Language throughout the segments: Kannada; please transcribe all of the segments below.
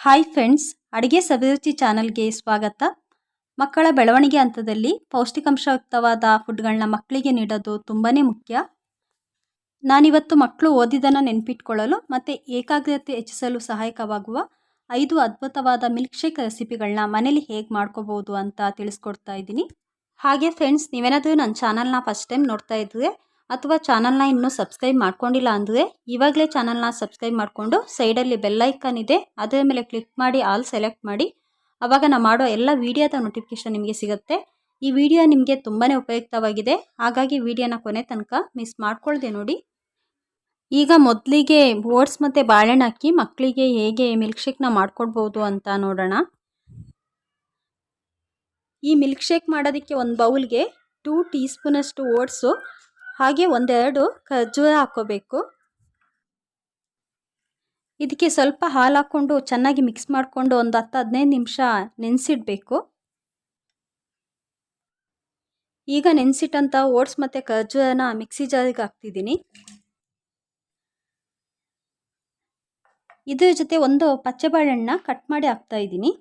ಹಾಯ್ ಫ್ರೆಂಡ್ಸ್, ಅಡುಗೆ ಸವಿರುಚಿ ಚಾನಲ್ಗೆ ಸ್ವಾಗತ. ಮಕ್ಕಳ ಬೆಳವಣಿಗೆ ಹಂತದಲ್ಲಿ ಪೌಷ್ಟಿಕಾಂಶಯುಕ್ತವಾದ ಫುಡ್ಗಳನ್ನ ಮಕ್ಕಳಿಗೆ ನೀಡೋದು ತುಂಬಾ ಮುಖ್ಯ. ನಾನಿವತ್ತು ಮಕ್ಕಳು ಓದಿದ್ದನ್ನು ನೆನಪಿಟ್ಕೊಳ್ಳಲು ಮತ್ತು ಏಕಾಗ್ರತೆ ಹೆಚ್ಚಿಸಲು ಸಹಾಯಕವಾಗುವ 5 ಅದ್ಭುತವಾದ ಮಿಲ್ಕ್ ಶೇಕ್ ರೆಸಿಪಿಗಳನ್ನ ಮನೇಲಿ ಹೇಗೆ ಮಾಡ್ಕೋಬೋದು ಅಂತ ತಿಳಿಸ್ಕೊಡ್ತಾ ಇದ್ದೀನಿ. ಹಾಗೆ ಫ್ರೆಂಡ್ಸ್, ನೀವೇನಾದರೂ ನನ್ನ ಚಾನಲ್ನ ಫಸ್ಟ್ ಟೈಮ್ ನೋಡ್ತಾ ಇದ್ದರೆ ಅಥವಾ ಚಾನಲ್ನ ಇನ್ನೂ ಸಬ್ಸ್ಕ್ರೈಬ್ ಮಾಡ್ಕೊಂಡಿಲ್ಲ ಅಂದರೆ ಇವಾಗಲೇ ಚಾನಲ್ನ ಸಬ್ಸ್ಕ್ರೈಬ್ ಮಾಡಿಕೊಂಡು ಸೈಡಲ್ಲಿ ಬೆಲ್ ಐಕಾನ್ ಇದೆ, ಅದರ ಮೇಲೆ ಕ್ಲಿಕ್ ಮಾಡಿ ಆಲ್ ಸೆಲೆಕ್ಟ್ ಮಾಡಿ. ಆವಾಗ ನಾನು ಮಾಡೋ ಎಲ್ಲ ವೀಡಿಯೋದ ನೋಟಿಫಿಕೇಷನ್ ನಿಮಗೆ ಸಿಗುತ್ತೆ. ಈ ವಿಡಿಯೋ ನಿಮಗೆ ತುಂಬಾ ಉಪಯುಕ್ತವಾಗಿದೆ, ಹಾಗಾಗಿ ವಿಡಿಯೋನ ಕೊನೆ ತನಕ ಮಿಸ್ ಮಾಡ್ಕೊಳ್ದೆ ನೋಡಿ. ಈಗ ಮೊದಲಿಗೆ ಓಟ್ಸ್ ಮತ್ತು ಬಾಳೆಹಣ್ಣು ಹಾಕಿ ಮಕ್ಕಳಿಗೆ ಹೇಗೆ ಮಿಲ್ಕ್ ಶೇಕ್ನ ಮಾಡ್ಕೊಡ್ಬೋದು ಅಂತ ನೋಡೋಣ. ಈ ಮಿಲ್ಕ್ ಶೇಕ್ ಮಾಡೋದಕ್ಕೆ ಒಂದು ಬೌಲ್ಗೆ 2 ಟೀ ಸ್ಪೂನಷ್ಟು ಓಟ್ಸು ಹಾಗೆ 1-2 ಖರ್ಜೂರ ಹಾಕ್ಕೋಬೇಕು. ಇದಕ್ಕೆ ಸ್ವಲ್ಪ ಹಾಲು ಹಾಕ್ಕೊಂಡು ಚೆನ್ನಾಗಿ ಮಿಕ್ಸ್ ಮಾಡಿಕೊಂಡು ಒಂದು 10-15 ನಿಮಿಷ ನೆನೆಸಿಡಬೇಕು. ಈಗ ನೆನೆಸಿಟ್ಟಂಥ ಓಟ್ಸ್ ಮತ್ತು ಖರ್ಜೂರನ ಮಿಕ್ಸಿ ಜಾರಿಗೆ ಹಾಕ್ತಿದ್ದೀನಿ. ಇದ್ರ ಜೊತೆ ಒಂದು ಪಚ್ಚೆ ಬಾಳೆಹಣ್ಣನ್ನ ಕಟ್ ಮಾಡಿ ಹಾಕ್ತಾ ಇದ್ದೀನಿ.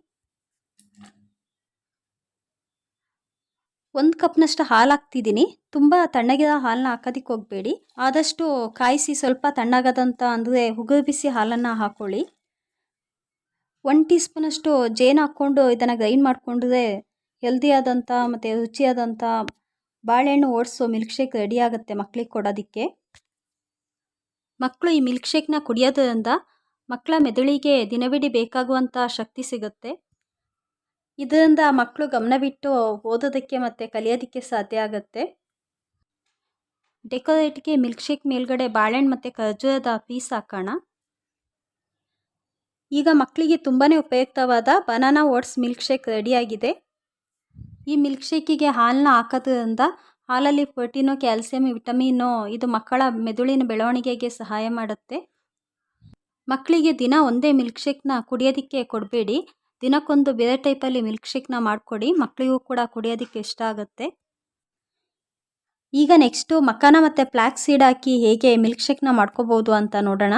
1 ಕಪ್ನಷ್ಟು ಹಾಲು ಹಾಕ್ತಿದ್ದೀನಿ. ತುಂಬ ತಣ್ಣಗಿರೋ ಹಾಲನ್ನ ಹಾಕೋದಕ್ಕೆ ಹೋಗಬೇಡಿ, ಆದಷ್ಟು ಕಾಯಿಸಿ ಸ್ವಲ್ಪ ತಣ್ಣಗಾದಂಥ ಅಂದರೆ ಉಗುರು ಬಿಸಿ ಹಾಲನ್ನು ಹಾಕ್ಕೊಳ್ಳಿ. 1 ಟೀ ಸ್ಪೂನಷ್ಟು ಜೇನು ಹಾಕ್ಕೊಂಡು ಇದನ್ನು ಗ್ರೈಂಡ್ ಮಾಡಿಕೊಂಡ್ರೆ ಹೆಲ್ದಿಯಾದಂಥ ಮತ್ತು ರುಚಿಯಾದಂಥ ಬಾಳೆಹಣ್ಣು ಓಟ್ಸು ಮಿಲ್ಕ್ ಶೇಕ್ ರೆಡಿ ಆಗುತ್ತೆ ಮಕ್ಕಳಿಗೆ ಕೊಡೋದಕ್ಕೆ. ಮಕ್ಕಳು ಈ ಮಿಲ್ಕ್ ಶೇಕ್ನ ಕುಡಿಯೋದ್ರಿಂದ ಮಕ್ಕಳ ಮೆದುಳಿಗೆ ದಿನವಿಡೀ ಬೇಕಾಗುವಂಥ ಶಕ್ತಿ ಸಿಗುತ್ತೆ. ಇದರಿಂದ ಮಕ್ಕಳು ಗಮನವಿಟ್ಟು ಓದೋದಕ್ಕೆ ಮತ್ತು ಕಲಿಯೋದಕ್ಕೆ ಸಾಧ್ಯ ಆಗುತ್ತೆ. ಡೆಕೋರೇಟ್ಗೆ ಮಿಲ್ಕ್ ಶೇಕ್ ಮೇಲ್ಗಡೆ ಬಾಳೆಹಣ್ಣು ಮತ್ತು ಖರ್ಜೂರದ ಪೀಸ್ ಹಾಕೋಣ. ಈಗ ಮಕ್ಕಳಿಗೆ ತುಂಬಾ ಉಪಯುಕ್ತವಾದ ಬನಾನಾ ಓಟ್ಸ್ ಮಿಲ್ಕ್ ಶೇಕ್ ರೆಡಿಯಾಗಿದೆ. ಈ ಮಿಲ್ಕ್ ಶೇಕಿಗೆ ಹಾಲನ್ನ ಹಾಕೋದ್ರಿಂದ ಹಾಲಲ್ಲಿ ಪ್ರೋಟೀನು, ಕ್ಯಾಲ್ಸಿಯಂ, ವಿಟಮಿನು ಇದು ಮಕ್ಕಳ ಮೆದುಳಿನ ಬೆಳವಣಿಗೆಗೆ ಸಹಾಯ ಮಾಡುತ್ತೆ. ಮಕ್ಕಳಿಗೆ ದಿನ ಒಂದೇ ಮಿಲ್ಕ್ ಶೇಕ್ನ ಕುಡಿಯೋದಕ್ಕೆ ಕೊಡಬೇಡಿ, ದಿನಕ್ಕೊಂದು ಬೇರೆ ಟೈಪಲ್ಲಿ ಮಿಲ್ಕ್ ಶೇಕ್ನ ಮಾಡಿಕೊಡಿ, ಮಕ್ಕಳಿಗೂ ಕೂಡ ಕುಡಿಯೋದಕ್ಕೆ ಇಷ್ಟ ಆಗುತ್ತೆ. ಈಗ ನೆಕ್ಸ್ಟು ಮಖಾನ ಮತ್ತು ಫ್ಲ್ಯಾಕ್ಸ್ ಸೀಡ್ ಹಾಕಿ ಹೇಗೆ ಮಿಲ್ಕ್ ಶೇಕ್ನ ಮಾಡ್ಕೋಬೋದು ಅಂತ ನೋಡೋಣ.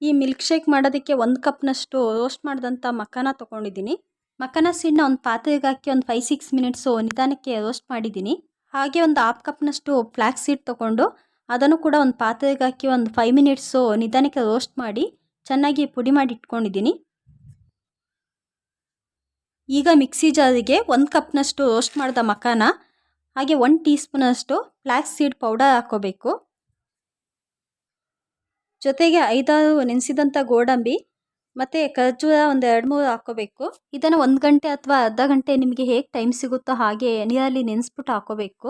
ಈ ಮಿಲ್ಕ್ ಶೇಕ್ ಮಾಡೋದಕ್ಕೆ 1 ಕಪ್ನಷ್ಟು ರೋಸ್ಟ್ ಮಾಡಿದಂಥ ಮಖಾನ ತೊಗೊಂಡಿದ್ದೀನಿ. ಮಖಾನ ಸೀಡನ್ನ ಒಂದು ಪಾತ್ರೆಗೆ ಹಾಕಿ ಒಂದು 5-6 ಮಿನಿಟ್ಸು ನಿಧಾನಕ್ಕೆ ರೋಸ್ಟ್ ಮಾಡಿದ್ದೀನಿ. ಹಾಗೆ ಒಂದು 1/2 ಕಪ್ನಷ್ಟು ಫ್ಲ್ಯಾಕ್ಸ್ ಸೀಡ್ ತೊಗೊಂಡು ಅದನ್ನು ಕೂಡ ಒಂದು ಪಾತ್ರೆಗೆ ಹಾಕಿ ಒಂದು 5 ಮಿನಿಟ್ಸು ನಿಧಾನಕ್ಕೆ ರೋಸ್ಟ್ ಮಾಡಿ ಚೆನ್ನಾಗಿ ಪುಡಿ ಮಾಡಿ ಇಟ್ಕೊಂಡಿದ್ದೀನಿ. ಈಗ ಮಿಕ್ಸಿ ಜಾರಿಗೆ 1 ಕಪ್ನಷ್ಟು ರೋಸ್ಟ್ ಮಾಡಿದ ಮಖಾನ ಹಾಗೆ 1 ಟೀ ಸ್ಪೂನಷ್ಟು ಫ್ಲ್ಯಾಕ್ಸ್ ಸೀಡ್ ಪೌಡರ್ ಹಾಕ್ಕೋಬೇಕು. ಜೊತೆಗೆ 5-6 ನೆನೆಸಿದಂಥ ಗೋಡಂಬಿ ಮತ್ತು ಖರ್ಜೂರ ಒಂದು 2-3 ಹಾಕ್ಕೋಬೇಕು. ಇದನ್ನು 1 ಗಂಟೆ ಅಥವಾ ಅರ್ಧ ಗಂಟೆ ನಿಮಗೆ ಹೇಗೆ ಟೈಮ್ ಸಿಗುತ್ತೋ ಹಾಗೆ ನೀರಲ್ಲಿ ನೆನೆಸ್ಬಿಟ್ಟು ಹಾಕ್ಕೋಬೇಕು.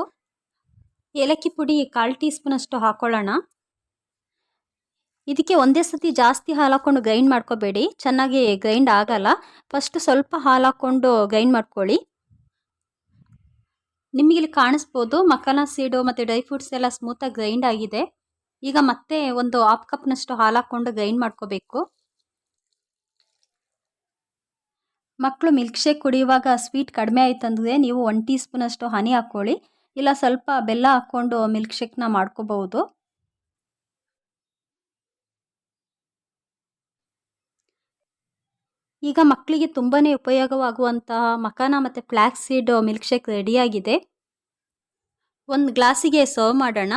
ಏಲಕ್ಕಿ ಪುಡಿ 1/4 ಟೀ ಸ್ಪೂನಷ್ಟು ಹಾಕ್ಕೊಳ್ಳೋಣ. ಇದಕ್ಕೆ ಒಂದೇ ಸತಿ ಜಾಸ್ತಿ ಹಾಲು ಹಾಕ್ಕೊಂಡು ಗ್ರೈಂಡ್ ಮಾಡ್ಕೋಬೇಡಿ, ಚೆನ್ನಾಗಿ ಗ್ರೈಂಡ್ ಆಗಲ್ಲ. ಫಸ್ಟು ಸ್ವಲ್ಪ ಹಾಲು ಹಾಕ್ಕೊಂಡು ಗ್ರೈಂಡ್ ಮಾಡ್ಕೊಳ್ಳಿ. ನಿಮಗಿಲ್ಲಿ ಕಾಣಿಸ್ಬೋದು ಮಖಾನ ಸೀಡು ಮತ್ತು ಡ್ರೈ ಫ್ರೂಟ್ಸ್ ಎಲ್ಲ ಸ್ಮೂತಾಗಿ ಗ್ರೈಂಡ್ ಆಗಿದೆ. ಈಗ ಮತ್ತೆ ಒಂದು 1/2 ಕಪ್ನಷ್ಟು ಹಾಲು ಹಾಕ್ಕೊಂಡು ಗ್ರೈಂಡ್ ಮಾಡ್ಕೋಬೇಕು. ಮಕ್ಕಳು ಮಿಲ್ಕ್ ಶೇಕ್ ಕುಡಿಯುವಾಗ ಸ್ವೀಟ್ ಕಡಿಮೆ ಆಯ್ತಂದರೆ ನೀವು 1 ಟೀ ಸ್ಪೂನಷ್ಟು ಹನಿ ಹಾಕ್ಕೊಳ್ಳಿ, ಇಲ್ಲ ಸ್ವಲ್ಪ ಬೆಲ್ಲ ಹಾಕ್ಕೊಂಡು ಮಿಲ್ಕ್ ಶೇಕ್ನ ಮಾಡ್ಕೋಬಹುದು. ಈಗ ಮಕ್ಕಳಿಗೆ ತುಂಬಾ ಉಪಯೋಗವಾಗುವಂತಹ ಮಖಾನ ಮತ್ತು ಫ್ಲ್ಯಾಕ್ಸ್ ಸೀಡ್ ಮಿಲ್ಕ್ ಶೇಕ್ ರೆಡಿಯಾಗಿದೆ. ಒಂದು ಗ್ಲಾಸಿಗೆ ಸರ್ವ್ ಮಾಡೋಣ.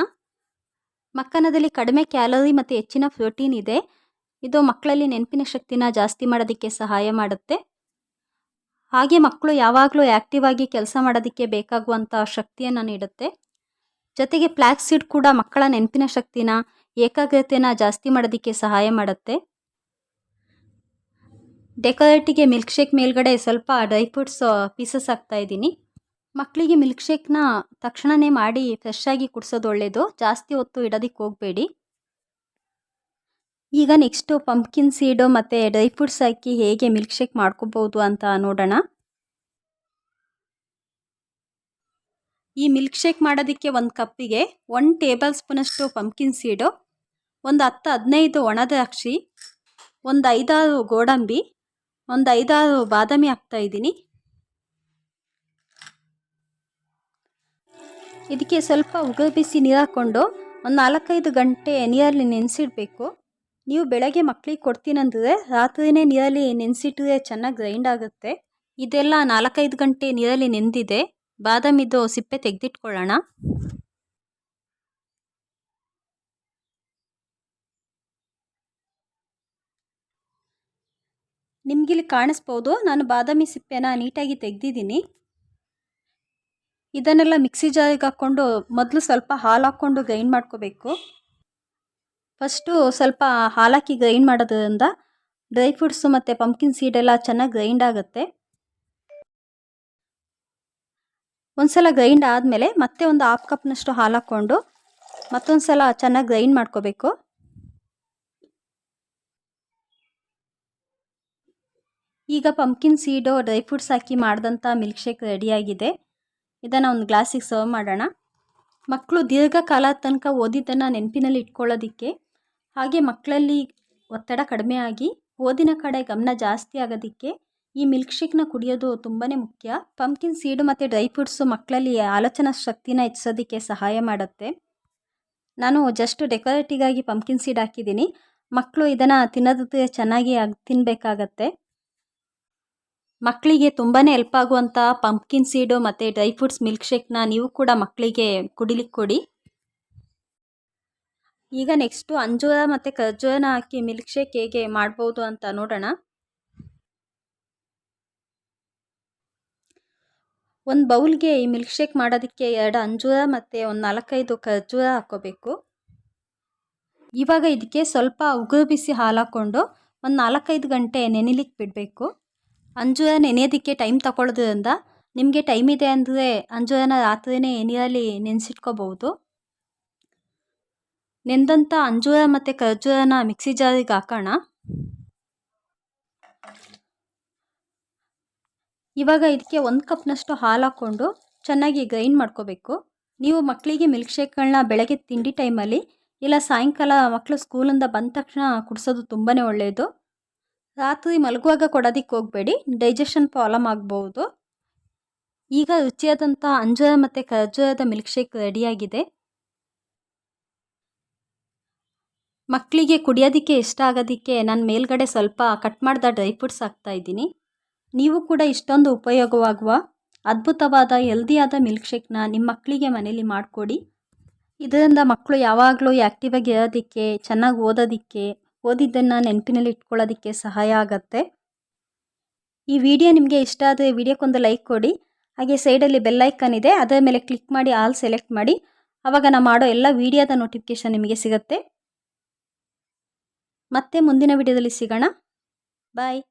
ಮಖಾನದಲ್ಲಿ ಕಡಿಮೆ ಕ್ಯಾಲೋರಿ ಮತ್ತು ಹೆಚ್ಚಿನ ಪ್ರೋಟೀನ್ ಇದೆ. ಇದು ಮಕ್ಕಳಲ್ಲಿ ನೆನಪಿನ ಶಕ್ತಿನ ಜಾಸ್ತಿ ಮಾಡೋದಕ್ಕೆ ಸಹಾಯ ಮಾಡುತ್ತೆ. ಹಾಗೆ ಮಕ್ಕಳು ಯಾವಾಗಲೂ ಆ್ಯಕ್ಟಿವ್ ಆಗಿ ಕೆಲಸ ಮಾಡೋದಕ್ಕೆ ಬೇಕಾಗುವಂಥ ಶಕ್ತಿಯನ್ನು ನೀಡುತ್ತೆ. ಜೊತೆಗೆ ಫ್ಲ್ಯಾಕ್ಸ್ ಸೀಡ್ ಕೂಡ ಮಕ್ಕಳ ನೆನಪಿನ ಶಕ್ತಿನ, ಏಕಾಗ್ರತೆನ ಜಾಸ್ತಿ ಮಾಡೋದಕ್ಕೆ ಸಹಾಯ ಮಾಡುತ್ತೆ. ಡೆಕೋರೇಟಿಗೆ ಮಿಲ್ಕ್ ಶೇಕ್ ಮೇಲ್ಗಡೆ ಸ್ವಲ್ಪ ಡ್ರೈ ಫ್ರೂಟ್ಸ್ ಪೀಸಸ್ ಹಾಕ್ತಾ ಇದ್ದೀನಿ. ಮಕ್ಕಳಿಗೆ ಮಿಲ್ಕ್ ಶೇಕ್ನ ತಕ್ಷಣವೇ ಮಾಡಿ ಫ್ರೆಶ್ ಆಗಿ ಕುಡಿಸೋದು ಒಳ್ಳೆಯದು, ಜಾಸ್ತಿ ಹೊತ್ತು ಇಡೋದಕ್ಕೆ ಹೋಗಬೇಡಿ. ಈಗ ನೆಕ್ಸ್ಟು ಪಂಪ್ಕಿನ್ ಸೀಡು ಮತ್ತು ಡ್ರೈ ಫ್ರೂಟ್ಸ್ ಹಾಕಿ ಹೇಗೆ ಮಿಲ್ಕ್ ಶೇಕ್ ಮಾಡ್ಕೋಬೋದು ಅಂತ ನೋಡೋಣ. ಈ ಮಿಲ್ಕ್ ಶೇಕ್ ಮಾಡೋದಕ್ಕೆ 1 ಕಪ್ಪಿಗೆ 1 ಟೇಬಲ್ ಸ್ಪೂನಷ್ಟು ಪಂಪ್ಕಿನ್ ಸೀಡು, ಒಂದು 10-15 ಒಣ ದ್ರಾಕ್ಷಿ, ಒಂದು 5-6 ಗೋಡಂಬಿ, ಒಂದು 5-6 ಬಾದಾಮಿ ಹಾಕ್ತಾಯಿದ್ದೀನಿ. ಇದಕ್ಕೆ ಸ್ವಲ್ಪ ಉಗುರು ಬಿಸಿ ನೀರು ಹಾಕ್ಕೊಂಡು ಒಂದು 4-5 ಗಂಟೆ ನೀರಲ್ಲಿ ನೆನೆಸಿಡಬೇಕು. ನೀವು ಬೆಳಗ್ಗೆ ಮಕ್ಕಳಿಗೆ ಕೊಡ್ತೀನಂದರೆ ರಾತ್ರಿಯೇ ನೀರಲ್ಲಿ ನೆನೆಸಿಟ್ರೆ ಚೆನ್ನಾಗಿ ಗ್ರೈಂಡ್ ಆಗುತ್ತೆ. ಇದೆಲ್ಲ 4-5 ಗಂಟೆ ನೀರಲ್ಲಿ ನೆಂದಿದೆ. ಬಾದಾಮಿದು ಸಿಪ್ಪೆ ತೆಗೆದಿಟ್ಕೊಳ್ಳೋಣ. ನಿಮಗಿಲ್ಲಿ ಕಾಣಿಸ್ಬೋದು, ನಾನು ಬಾದಾಮಿ ಸಿಪ್ಪೆನ ನೀಟಾಗಿ ತೆಗೆದಿದ್ದೀನಿ. ಇದನ್ನೆಲ್ಲ ಮಿಕ್ಸಿ ಜಾರಿಗೆ ಹಾಕ್ಕೊಂಡು ಮೊದಲು ಸ್ವಲ್ಪ ಹಾಲು ಹಾಕ್ಕೊಂಡು ಗ್ರೈಂಡ್ ಮಾಡ್ಕೋಬೇಕು. ಫಸ್ಟು ಸ್ವಲ್ಪ ಹಾಲಾಕಿ ಗ್ರೈಂಡ್ ಮಾಡೋದ್ರಿಂದ ಡ್ರೈ ಫ್ರೂಟ್ಸು ಮತ್ತು ಪಂಪ್ಕಿನ್ ಸೀಡ್ ಎಲ್ಲ ಚೆನ್ನಾಗಿ ಗ್ರೈಂಡ್ ಆಗುತ್ತೆ. ಒಂದು ಸಲ ಗ್ರೈಂಡ್ ಆದಮೇಲೆ ಮತ್ತೆ ಒಂದು 1/2 ಕಪ್ನಷ್ಟು ಹಾಲು ಹಾಕ್ಕೊಂಡು ಮತ್ತೊಂದು ಸಲ ಚೆನ್ನಾಗಿ ಗ್ರೈಂಡ್ ಮಾಡ್ಕೋಬೇಕು. ಈಗ ಪಂಪ್ಕಿನ್ ಸೀಡು ಡ್ರೈ ಫ್ರೂಟ್ಸ್ ಹಾಕಿ ಮಾಡಿದಂಥ ಮಿಲ್ಕ್ ಶೇಕ್ ರೆಡಿಯಾಗಿದೆ. ಇದನ್ನು ಒಂದು ಗ್ಲಾಸಿಗೆ ಸರ್ವ್ ಮಾಡೋಣ. ಮಕ್ಕಳು ದೀರ್ಘಕಾಲ ತನಕ ಓದಿದ್ದನ್ನು ನೆನಪಿನಲ್ಲಿ ಇಟ್ಕೊಳ್ಳೋದಕ್ಕೆ, ಹಾಗೆ ಮಕ್ಕಳಲ್ಲಿ ಒತ್ತಡ ಕಡಿಮೆ ಆಗಿ ಓದಿನ ಕಡೆ ಗಮನ ಜಾಸ್ತಿ ಆಗೋದಕ್ಕೆ ಈ ಮಿಲ್ಕ್ ಶೇಕ್ನ ಕುಡಿಯೋದು ತುಂಬಾ ಮುಖ್ಯ. ಪಂಪ್ಕಿನ್ ಸೀಡು ಮತ್ತು ಡ್ರೈ ಫ್ರೂಟ್ಸು ಮಕ್ಕಳಲ್ಲಿ ಆಲೋಚನಾ ಶಕ್ತಿನ ಹೆಚ್ಚಿಸೋದಕ್ಕೆ ಸಹಾಯ ಮಾಡುತ್ತೆ. ನಾನು ಜಸ್ಟ್ ಡೆಕೋರೇಟಿಗಾಗಿ ಪಂಪ್ಕಿನ್ ಸೀಡ್ ಹಾಕಿದ್ದೀನಿ. ಮಕ್ಕಳು ಇದನ್ನು ತಿನ್ನೋದಕ್ಕೆ ಚೆನ್ನಾಗಿ ತಿನ್ನಬೇಕಾಗತ್ತೆ. ಮಕ್ಕಳಿಗೆ ತುಂಬಾ ಹೆಲ್ಪ್ ಆಗುವಂಥ ಪಂಪ್ಕಿನ್ ಸೀಡು ಮತ್ತು ಡ್ರೈ ಫ್ರೂಟ್ಸ್ ಮಿಲ್ಕ್ ಶೇಕ್ನ ನೀವು ಕೂಡ ಮಕ್ಕಳಿಗೆ ಕುಡಿಲಿಕ್ಕೆ ಕೊಡಿ. ಈಗ ನೆಕ್ಸ್ಟು ಅಂಜೂರ ಮತ್ತು ಖರ್ಜೂರನ ಹಾಕಿ ಮಿಲ್ಕ್ ಶೇಕ್ ಹೇಗೆ ಮಾಡ್ಬೋದು ಅಂತ ನೋಡೋಣ. ಒಂದು ಬೌಲ್ಗೆ ಈ ಮಿಲ್ಕ್ ಶೇಕ್ ಮಾಡೋದಕ್ಕೆ 2 ಅಂಜೂರ ಮತ್ತು ಒಂದು 4-5 ಖರ್ಜೂರ ಹಾಕ್ಕೋಬೇಕು. ಇವಾಗ ಇದಕ್ಕೆ ಸ್ವಲ್ಪ ಉಗುರು ಬಿಸಿ ಹಾಲು ಹಾಕ್ಕೊಂಡು ಒಂದು 4-5 ಗಂಟೆ ನೆನೆಲಿಕ್ಕೆ ಬಿಡಬೇಕು. ಅಂಜೂರ ನೆನೆಯೋದಕ್ಕೆ ಟೈಮ್ ತಗೊಳ್ಳೋದ್ರಿಂದ ನಿಮಗೆ ಟೈಮ್ ಇದೆ ಅಂದರೆ ಅಂಜೂರನ ರಾತ್ರಿಯೇ ನೀರಲ್ಲಿ ನೆನೆಸಿಟ್ಕೋಬಹುದು. ನೆಂದಂಥ ಅಂಜೂರ ಮತ್ತು ಖರ್ಜೂರನ ಮಿಕ್ಸಿ ಜಾರಿಗೆ ಹಾಕೋಣ. ಇವಾಗ ಇದಕ್ಕೆ 1 ಕಪ್ನಷ್ಟು ಹಾಲು ಹಾಕ್ಕೊಂಡು ಚೆನ್ನಾಗಿ ಗ್ರೈಂಡ್ ಮಾಡ್ಕೋಬೇಕು. ನೀವು ಮಕ್ಕಳಿಗೆ ಮಿಲ್ಕ್ ಶೇಕ್ಗಳನ್ನ ಬೆಳಗ್ಗೆ ತಿಂಡಿ ಟೈಮಲ್ಲಿ ಇಲ್ಲ ಸಾಯಂಕಾಲ ಮಕ್ಕಳು ಸ್ಕೂಲಿಂದ ಬಂದ ತಕ್ಷಣ ಕುಡಿಸೋದು ತುಂಬಾ ಒಳ್ಳೆಯದು. ರಾತ್ರಿ ಮಲಗುವಾಗ ಕೊಡೋದಕ್ಕೆ ಹೋಗಬೇಡಿ, ಡೈಜೆಷನ್ ಪ್ರಾಬ್ಲಮ್ ಆಗ್ಬೋದು. ಈಗ ರುಚಿಯಾದಂಥ ಅಂಜೂರ ಮತ್ತು ಖರ್ಜೂರದ ಮಿಲ್ಕ್ ಶೇಕ್ ರೆಡಿಯಾಗಿದೆ. ಮಕ್ಕಳಿಗೆ ಕುಡಿಯೋದಕ್ಕೆ ಇಷ್ಟ ಆಗೋದಕ್ಕೆ ನಾನು ಮೇಲ್ಗಡೆ ಸ್ವಲ್ಪ ಕಟ್ ಮಾಡಿದ ಡ್ರೈ ಫ್ರೂಟ್ಸ್ ಹಾಕ್ತಾಯಿದ್ದೀನಿ. ನೀವು ಕೂಡ ಇಷ್ಟೊಂದು ಉಪಯೋಗವಾಗುವ ಅದ್ಭುತವಾದ ಹೆಲ್ದಿಯಾದ ಮಿಲ್ಕ್ ಶೇಕ್ನ ನಿಮ್ಮ ಮಕ್ಕಳಿಗೆ ಮನೇಲಿ ಮಾಡಿಕೊಡಿ. ಇದರಿಂದ ಮಕ್ಕಳು ಯಾವಾಗಲೂ ಆ್ಯಕ್ಟಿವ್ ಆಗಿ ಇರೋದಕ್ಕೆ, ಚೆನ್ನಾಗಿ ಓದೋದಕ್ಕೆ, ಓದಿದ್ದನ್ನು ನೆನಪಿನಲ್ಲಿ ಇಟ್ಕೊಳ್ಳೋದಕ್ಕೆ ಸಹಾಯ ಆಗುತ್ತೆ. ಈ ವಿಡಿಯೋ ನಿಮಗೆ ಇಷ್ಟ ಆದರೆ ವಿಡಿಯೋಕ್ಕೊಂದು ಲೈಕ್ ಕೊಡಿ. ಹಾಗೆ ಸೈಡಲ್ಲಿ ಬೆಲ್ ಐಕಾನ್ ಇದೆ, ಅದರ ಮೇಲೆ ಕ್ಲಿಕ್ ಮಾಡಿ ಆಲ್ ಸೆಲೆಕ್ಟ್ ಮಾಡಿ. ಆವಾಗ ನಾನು ಮಾಡೋ ಎಲ್ಲ ವಿಡಿಯೋದ ನೋಟಿಫಿಕೇಷನ್ ನಿಮಗೆ ಸಿಗುತ್ತೆ. ಮತ್ತೆ ಮುಂದಿನ ವಿಡಿಯೋದಲ್ಲಿ ಸಿಗೋಣ. ಬಾಯ್.